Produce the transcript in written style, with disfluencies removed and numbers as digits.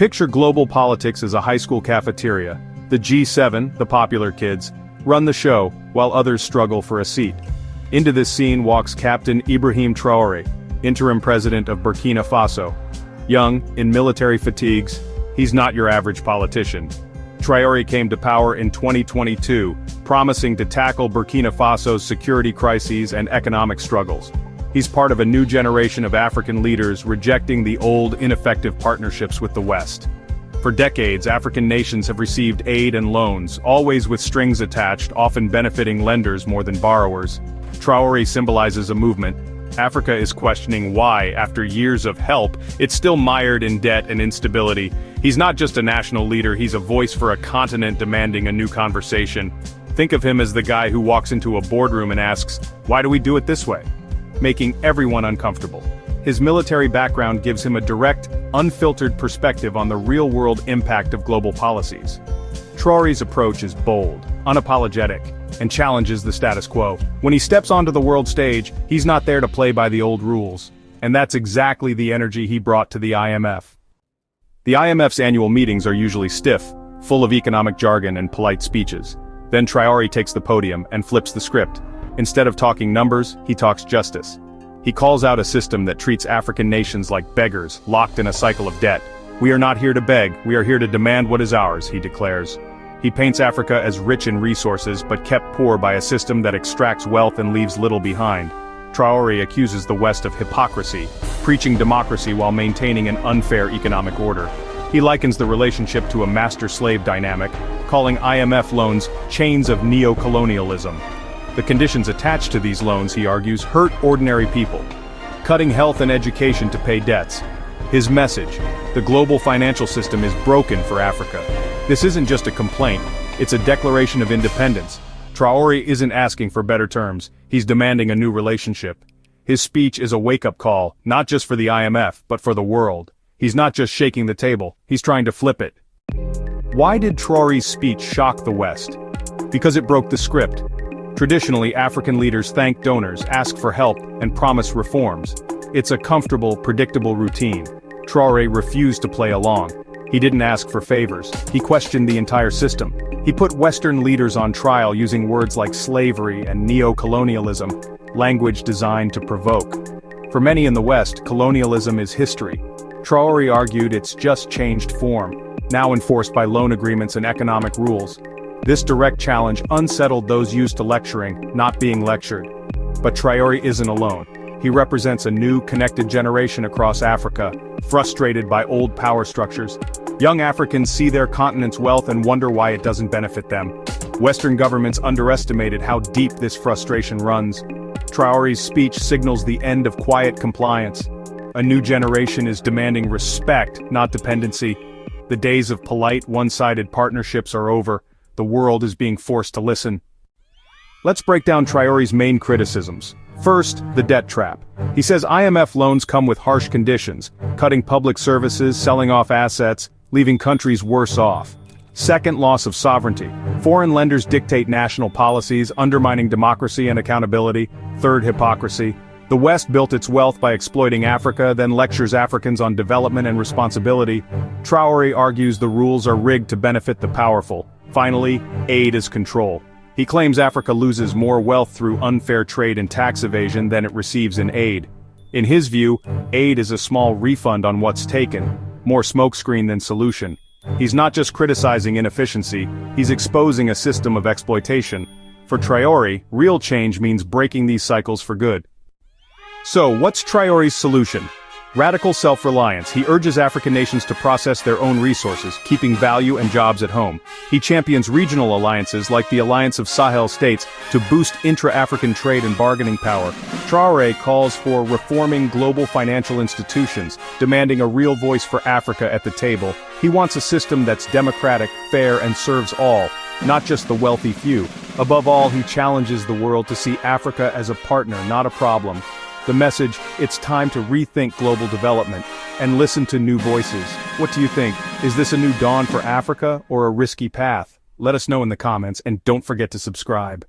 Picture global politics as a high school cafeteria. The G7, the popular kids, run the show, while others struggle for a seat. Into this scene walks Captain Ibrahim Traoré, interim president of Burkina Faso. Young, in military fatigues, he's not your average politician. Traoré came to power in 2022, promising to tackle Burkina Faso's security crises and economic struggles. He's part of a new generation of African leaders rejecting the old, ineffective partnerships with the West. For decades, African nations have received aid and loans, always with strings attached, often benefiting lenders more than borrowers. Traoré symbolizes a movement. Africa is questioning why, after years of help, it's still mired in debt and instability. He's not just a national leader, he's a voice for a continent demanding a new conversation. Think of him as the guy who walks into a boardroom and asks, "Why do we do it this way?" Making everyone uncomfortable. His military background gives him a direct, unfiltered perspective on the real-world impact of global policies. Traoré's approach is bold, unapologetic, and challenges the status quo. When he steps onto the world stage, he's not there to play by the old rules. And that's exactly the energy he brought to the IMF. The IMF's annual meetings are usually stiff, full of economic jargon and polite speeches. Then Traoré takes the podium and flips the script. Instead of talking numbers, he talks justice. He calls out a system that treats African nations like beggars, locked in a cycle of debt. "We are not here to beg, we are here to demand what is ours," he declares. He paints Africa as rich in resources but kept poor by a system that extracts wealth and leaves little behind. Traoré accuses the West of hypocrisy, preaching democracy while maintaining an unfair economic order. He likens the relationship to a master-slave dynamic, calling IMF loans chains of neocolonialism. The conditions attached to these loans, he argues, hurt ordinary people, cutting health and education to pay debts. His message: the global financial system is broken for Africa. This isn't just a complaint, it's a declaration of independence. Traoré isn't asking for better terms, he's demanding a new relationship. His speech is a wake-up call, not just for the IMF, but for the world. He's not just shaking the table, he's trying to flip it. Why did Traoré's speech shock the West? Because it broke the script. Traditionally, African leaders thank donors, ask for help, and promise reforms. It's a comfortable, predictable routine. Traoré refused to play along. He didn't ask for favors. He questioned the entire system. He put Western leaders on trial using words like slavery and neocolonialism, language designed to provoke. For many in the West, colonialism is history. Traoré argued it's just changed form, now enforced by loan agreements and economic rules. This direct challenge unsettled those used to lecturing, not being lectured. But Traoré isn't alone. He represents a new, connected generation across Africa, frustrated by old power structures. Young Africans see their continent's wealth and wonder why it doesn't benefit them. Western governments underestimated how deep this frustration runs. Traoré's speech signals the end of quiet compliance. A new generation is demanding respect, not dependency. The days of polite, one-sided partnerships are over. The world is being forced to listen. Let's break down Traoré's main criticisms. First, the debt trap. He says IMF loans come with harsh conditions, cutting public services, selling off assets, leaving countries worse off. Second, loss of sovereignty. Foreign lenders dictate national policies, undermining democracy and accountability. Third, hypocrisy. The West built its wealth by exploiting Africa, then lectures Africans on development and responsibility. Traoré argues the rules are rigged to benefit the powerful. Finally, aid is control. He claims Africa loses more wealth through unfair trade and tax evasion than it receives in aid. In his view, aid is a small refund on what's taken, more smokescreen than solution. He's not just criticizing inefficiency, he's exposing a system of exploitation. For Traoré, real change means breaking these cycles for good. So, what's Traoré's solution? Radical self-reliance. He urges African nations to process their own resources, keeping value and jobs at home. He champions regional alliances like the Alliance of Sahel States to boost intra-African trade and bargaining power. Traoré calls for reforming global financial institutions, demanding a real voice for Africa at the table. He wants a system that's democratic, fair, and serves all, not just the wealthy few. Above all, he challenges the world to see Africa as a partner, not a problem. The message: it's time to rethink global development and listen to new voices. What do you think? Is this a new dawn for Africa or a risky path? Let us know in the comments, and don't forget to subscribe.